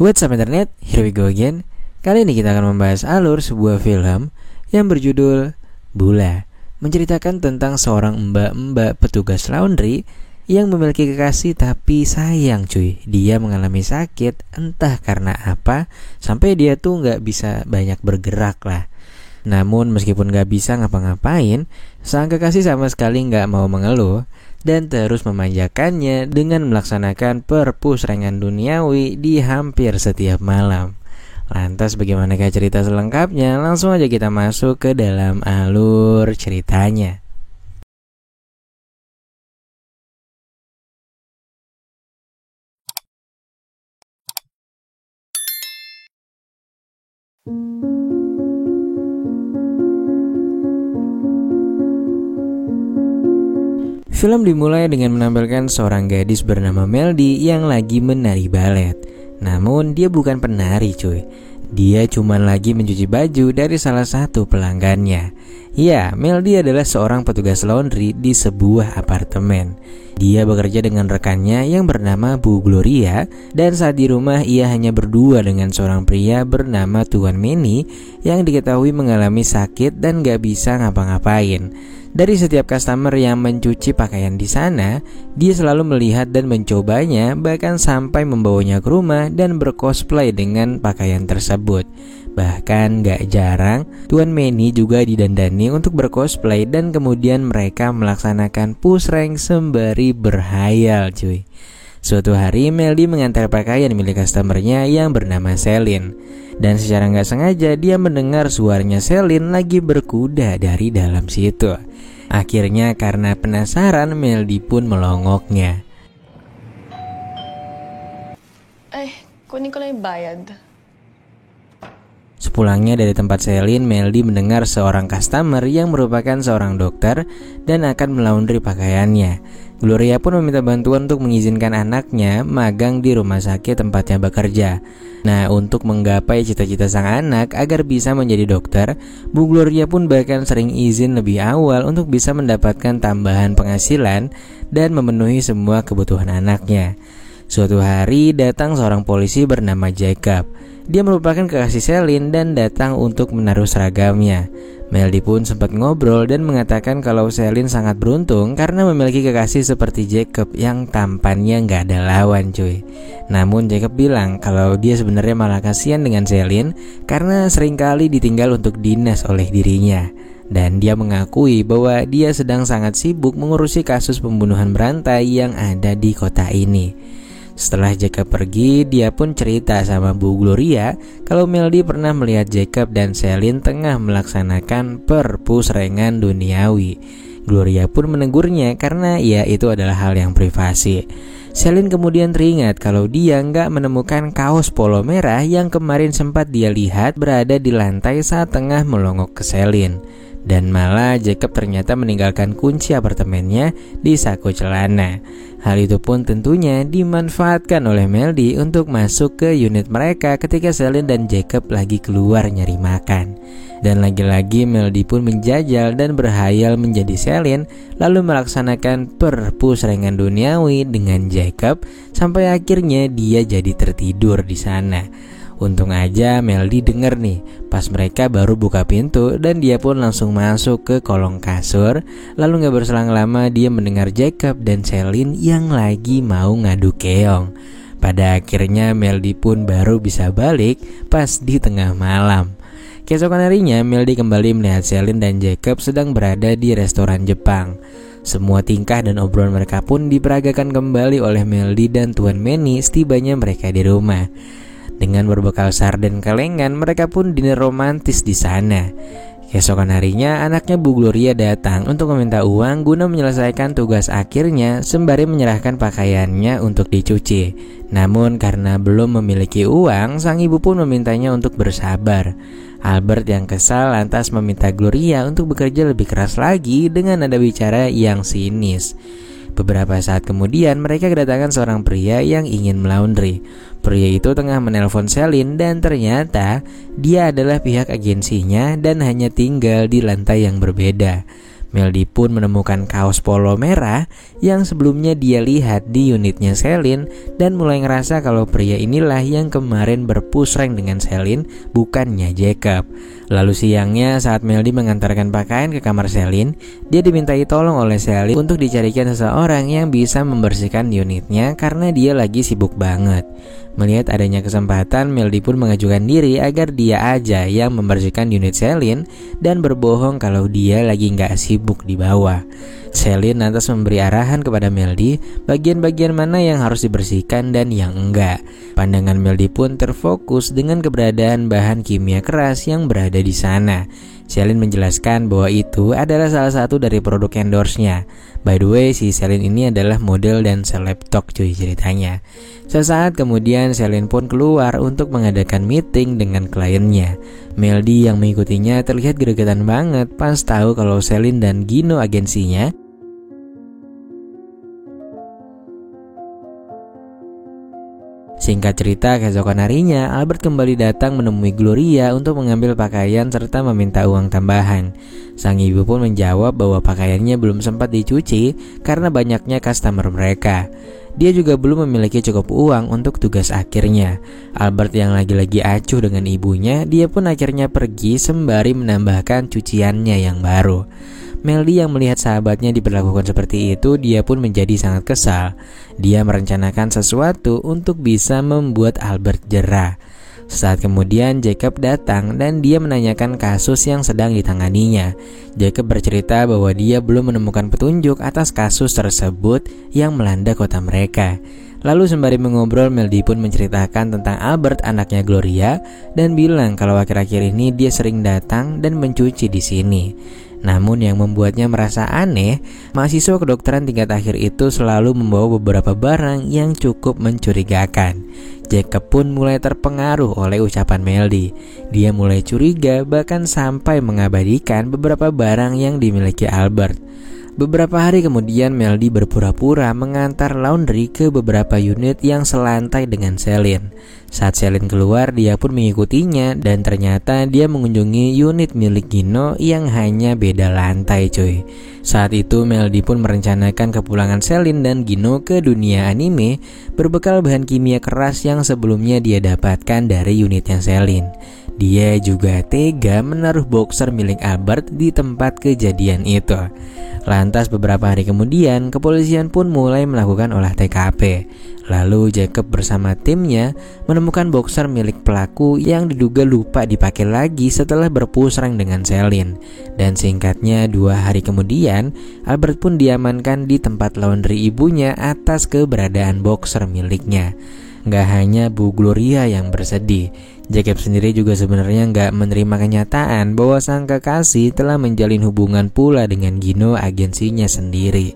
What's up internet, here we go again. Kali ini kita akan membahas alur sebuah film yang berjudul Bula, menceritakan tentang seorang mbak-mbak petugas laundry yang memiliki kekasih tapi sayang cuy, dia mengalami sakit entah karena apa sampai dia tuh gak bisa banyak bergerak lah. Namun meskipun gak bisa ngapa-ngapain, sang kekasih sama sekali gak mau mengeluh dan terus memanjakannya dengan melaksanakan perpusrengan duniawi di hampir setiap malam. Lantas bagaimanakah cerita selengkapnya? Langsung aja kita masuk ke dalam alur ceritanya. Film dimulai dengan menampilkan seorang gadis bernama Melody yang lagi menari balet. Namun dia bukan penari cuy. Dia cuma lagi mencuci baju dari salah satu pelanggannya. Ya, Melody adalah seorang petugas laundry di sebuah apartemen. Dia bekerja dengan rekannya yang bernama Bu Gloria. Dan saat di rumah ia hanya berdua dengan seorang pria bernama Tuan Manny yang diketahui mengalami sakit dan gak bisa ngapa-ngapain. Dari setiap customer yang mencuci pakaian di sana, dia selalu melihat dan mencobanya, bahkan sampai membawanya ke rumah dan bercosplay dengan pakaian tersebut. Bahkan gak jarang, Tuan Manny juga didandani untuk bercosplay dan kemudian mereka melaksanakan pusreng sembari berhayal cuy. Suatu hari Melody mengantar pakaian milik customernya yang bernama Celine. Dan secara gak sengaja dia mendengar suaranya Celine lagi berkuda dari dalam situ. Akhirnya karena penasaran Melody pun melongoknya. Kunin ko lang yung bayad. Sepulangnya dari tempat Celine, Melody mendengar seorang customer yang merupakan seorang dokter dan akan melaundry pakaiannya. Gloria pun meminta bantuan untuk mengizinkan anaknya magang di rumah sakit tempatnya bekerja. Nah, untuk menggapai cita-cita sang anak agar bisa menjadi dokter, Bu Gloria pun bahkan sering izin lebih awal untuk bisa mendapatkan tambahan penghasilan dan memenuhi semua kebutuhan anaknya. Suatu hari datang seorang polisi bernama Jacob. Dia merupakan kekasih Celine dan datang untuk menaruh seragamnya. Melody pun sempat ngobrol dan mengatakan kalau Celine sangat beruntung karena memiliki kekasih seperti Jacob yang tampannya gak ada lawan cuy. Namun Jacob bilang kalau dia sebenarnya malah kasihan dengan Celine karena seringkali ditinggal untuk dinas oleh dirinya. Dan dia mengakui bahwa dia sedang sangat sibuk mengurusi kasus pembunuhan berantai yang ada di kota ini. Setelah Jacob pergi, dia pun cerita sama Bu Gloria kalau Melody pernah melihat Jacob dan Celine tengah melaksanakan perpusrengan duniawi. Gloria pun menegurnya karena ya itu adalah hal yang privasi. Celine kemudian teringat kalau dia nggak menemukan kaos polo merah yang kemarin sempat dia lihat berada di lantai saat tengah melongok ke Celine. Dan malah Jacob ternyata meninggalkan kunci apartemennya di saku celana. Hal itu pun tentunya dimanfaatkan oleh Melody untuk masuk ke unit mereka ketika Celine dan Jacob lagi keluar nyari makan. Dan lagi-lagi Melody pun menjajal dan berhayal menjadi Celine, lalu melaksanakan perpusrengan duniawi dengan Jacob sampai akhirnya dia jadi tertidur di sana. Untung aja Melody denger nih pas mereka baru buka pintu dan dia pun langsung masuk ke kolong kasur. Lalu gak berselang lama dia mendengar Jacob dan Celine yang lagi mau ngadu keong. Pada akhirnya Melody pun baru bisa balik pas di tengah malam. Keesokan harinya Melody kembali melihat Celine dan Jacob sedang berada di restoran Jepang. Semua tingkah dan obrolan mereka pun diperagakan kembali oleh Melody dan Tuan Manny setibanya mereka di rumah. Dengan berbekal sarden kalengan, mereka pun dinner romantis di sana. Keesokan harinya, anaknya Bu Gloria datang untuk meminta uang guna menyelesaikan tugas akhirnya sembari menyerahkan pakaiannya untuk dicuci. Namun karena belum memiliki uang, sang ibu pun memintanya untuk bersabar. Albert yang kesal lantas meminta Gloria untuk bekerja lebih keras lagi dengan nada bicara yang sinis. Beberapa saat kemudian mereka kedatangan seorang pria yang ingin melaundry. Pria itu tengah menelpon Celine dan ternyata dia adalah pihak agensinya dan hanya tinggal di lantai yang berbeda. Meldy pun menemukan kaos polo merah yang sebelumnya dia lihat di unitnya Celine dan mulai ngerasa kalau pria inilah yang kemarin berpusreng dengan Celine, bukannya Jacob. Lalu siangnya saat Meldy mengantarkan pakaian ke kamar Celine, dia dimintai tolong oleh Celine untuk dicarikan seseorang yang bisa membersihkan unitnya karena dia lagi sibuk banget. Melihat adanya kesempatan, Meldy pun mengajukan diri agar dia aja yang membersihkan unit Celine dan berbohong kalau dia lagi nggak sibuk di bawah. Celine lantas memberi arahan kepada Meldy bagian-bagian mana yang harus dibersihkan dan yang enggak. Pandangan Meldy pun terfokus dengan keberadaan bahan kimia keras yang berada di sana. Celine menjelaskan bahwa itu adalah salah satu dari produk endorse-nya. By the way, si Celine ini adalah model dan seleb talk cuy ceritanya. Sesaat kemudian Celine pun keluar untuk mengadakan meeting dengan kliennya. Meldy yang mengikutinya terlihat gregetan banget pas tahu kalau Celine dan Gino agensinya Singkat cerita, keesokan harinya, Albert kembali datang menemui Gloria untuk mengambil pakaian serta meminta uang tambahan. Sang ibu pun menjawab bahwa pakaiannya belum sempat dicuci karena banyaknya customer mereka. Dia juga belum memiliki cukup uang untuk tugas akhirnya. Albert yang lagi-lagi acuh dengan ibunya, dia pun akhirnya pergi sembari menambahkan cuciannya yang baru. Meldy yang melihat sahabatnya diperlakukan seperti itu, dia pun menjadi sangat kesal. Dia merencanakan sesuatu untuk bisa membuat Albert jera. Sesaat kemudian Jacob datang dan dia menanyakan kasus yang sedang ditanganinya. Jacob bercerita bahwa dia belum menemukan petunjuk atas kasus tersebut yang melanda kota mereka. Lalu sembari mengobrol, Meldy pun menceritakan tentang Albert, anaknya Gloria, dan bilang kalau akhir-akhir ini dia sering datang dan mencuci di sini. Namun yang membuatnya merasa aneh, mahasiswa kedokteran tingkat akhir itu selalu membawa beberapa barang yang cukup mencurigakan. Jacob pun mulai terpengaruh oleh ucapan Meldy. Dia mulai curiga bahkan sampai mengabadikan beberapa barang yang dimiliki Albert. Beberapa hari kemudian Meldy berpura-pura mengantar laundry ke beberapa unit yang selantai dengan Celine. Saat Celine keluar, dia pun mengikutinya dan ternyata dia mengunjungi unit milik Gino yang hanya beda lantai cuy. Saat itu Meldy pun merencanakan kepulangan Celine dan Gino ke dunia anime berbekal bahan kimia keras yang sebelumnya dia dapatkan dari unitnya Celine. Dia juga tega menaruh boxer milik Albert di tempat kejadian itu. Lantas beberapa hari kemudian, kepolisian pun mulai melakukan olah TKP. Lalu Jacob bersama timnya menemukan boxer milik pelaku yang diduga lupa dipakai lagi setelah berpusreng dengan Celine. Dan singkatnya 2 hari kemudian, Albert pun diamankan di tempat laundry ibunya atas keberadaan boxer miliknya. Gak hanya Bu Gloria yang bersedih, Jacob sendiri juga sebenarnya gak menerima kenyataan bahwa sang kekasih telah menjalin hubungan pula dengan Gino, agensinya sendiri.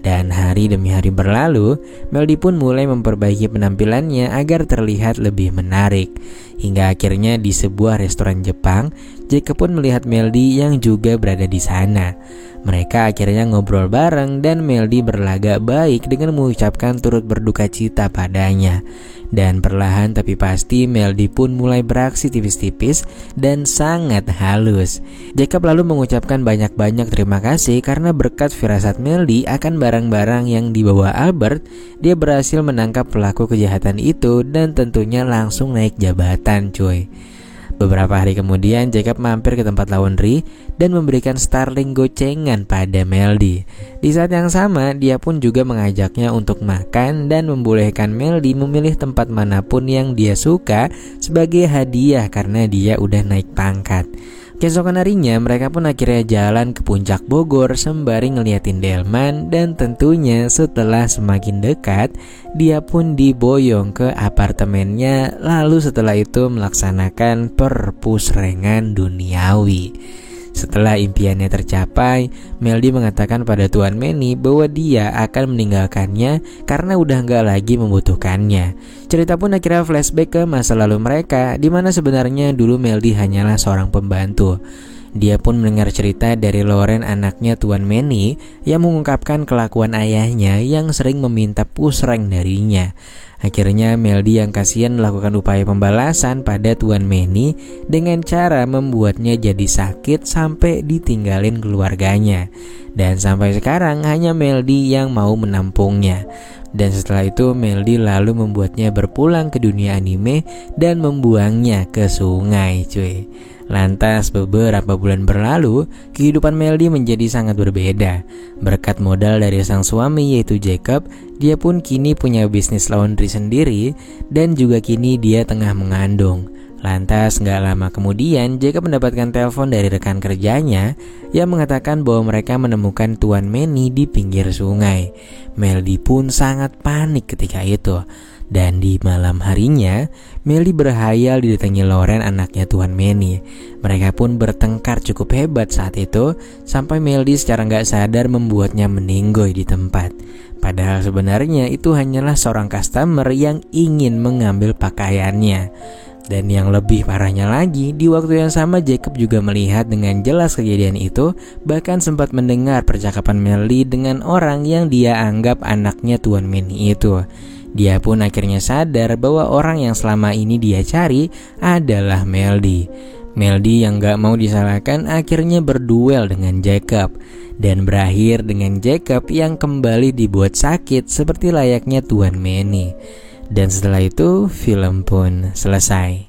Dan hari demi hari berlalu, Meldy pun mulai memperbaiki penampilannya agar terlihat lebih menarik. Hingga akhirnya di sebuah restoran Jepang, Jacob pun melihat Meldy yang juga berada di sana. Mereka akhirnya ngobrol bareng dan Meldy berlagak baik dengan mengucapkan turut berduka cita padanya. Dan perlahan tapi pasti Meldy pun mulai beraksi tipis-tipis dan sangat halus. Jacob lalu mengucapkan banyak-banyak terima kasih karena berkat firasat Meldy akan barang-barang yang dibawa Albert, dia berhasil menangkap pelaku kejahatan itu dan tentunya langsung naik jabatan cuy. Beberapa hari kemudian Jacob mampir ke tempat laundry dan memberikan Starling gocengan pada Meldy. Di saat yang sama dia pun juga mengajaknya untuk makan dan membolehkan Meldy memilih tempat manapun yang dia suka sebagai hadiah karena dia udah naik pangkat. Keesokan harinya mereka pun akhirnya jalan ke puncak Bogor sembari ngeliatin delman dan tentunya setelah semakin dekat dia pun diboyong ke apartemennya, lalu setelah itu melaksanakan perpusrengan duniawi. Setelah impiannya tercapai, Meldy mengatakan pada Tuan Manny bahwa dia akan meninggalkannya karena udah gak lagi membutuhkannya. Cerita pun akhirnya flashback ke masa lalu mereka, di mana sebenarnya dulu Meldy hanyalah seorang pembantu. Dia pun mendengar cerita dari Loren, anaknya Tuan Manny, yang mengungkapkan kelakuan ayahnya yang sering meminta pusreng darinya. Akhirnya Melody yang kasihan melakukan upaya pembalasan pada Tuan Manny dengan cara membuatnya jadi sakit sampai ditinggalin keluarganya. Dan sampai sekarang hanya Melody yang mau menampungnya. Dan setelah itu Melody lalu membuatnya berpulang ke dunia anime dan membuangnya ke sungai, cuy. Lantas beberapa bulan berlalu, kehidupan Melody menjadi sangat berbeda. Berkat modal dari sang suami yaitu Jacob, dia pun kini punya bisnis laundry sendiri dan juga kini dia tengah mengandung. Lantas gak lama kemudian Jacob mendapatkan telepon dari rekan kerjanya yang mengatakan bahwa mereka menemukan Tuan Manny di pinggir sungai. Melody pun sangat panik ketika itu. Dan di malam harinya, Melody berhayal didatangi Loren, anaknya Tuan Manny. Mereka pun bertengkar cukup hebat saat itu, sampai Melody secara gak sadar membuatnya meninggoy di tempat. Padahal sebenarnya itu hanyalah seorang customer yang ingin mengambil pakaiannya. Dan yang lebih parahnya lagi, di waktu yang sama Jacob juga melihat dengan jelas kejadian itu, bahkan sempat mendengar percakapan Melody dengan orang yang dia anggap anaknya Tuan Manny itu. Dia pun akhirnya sadar bahwa orang yang selama ini dia cari adalah Melody. Melody yang gak mau disalahkan akhirnya berduel dengan Jacob. Dan berakhir dengan Jacob yang kembali dibuat sakit seperti layaknya Tuan Manny. Dan setelah itu film pun selesai.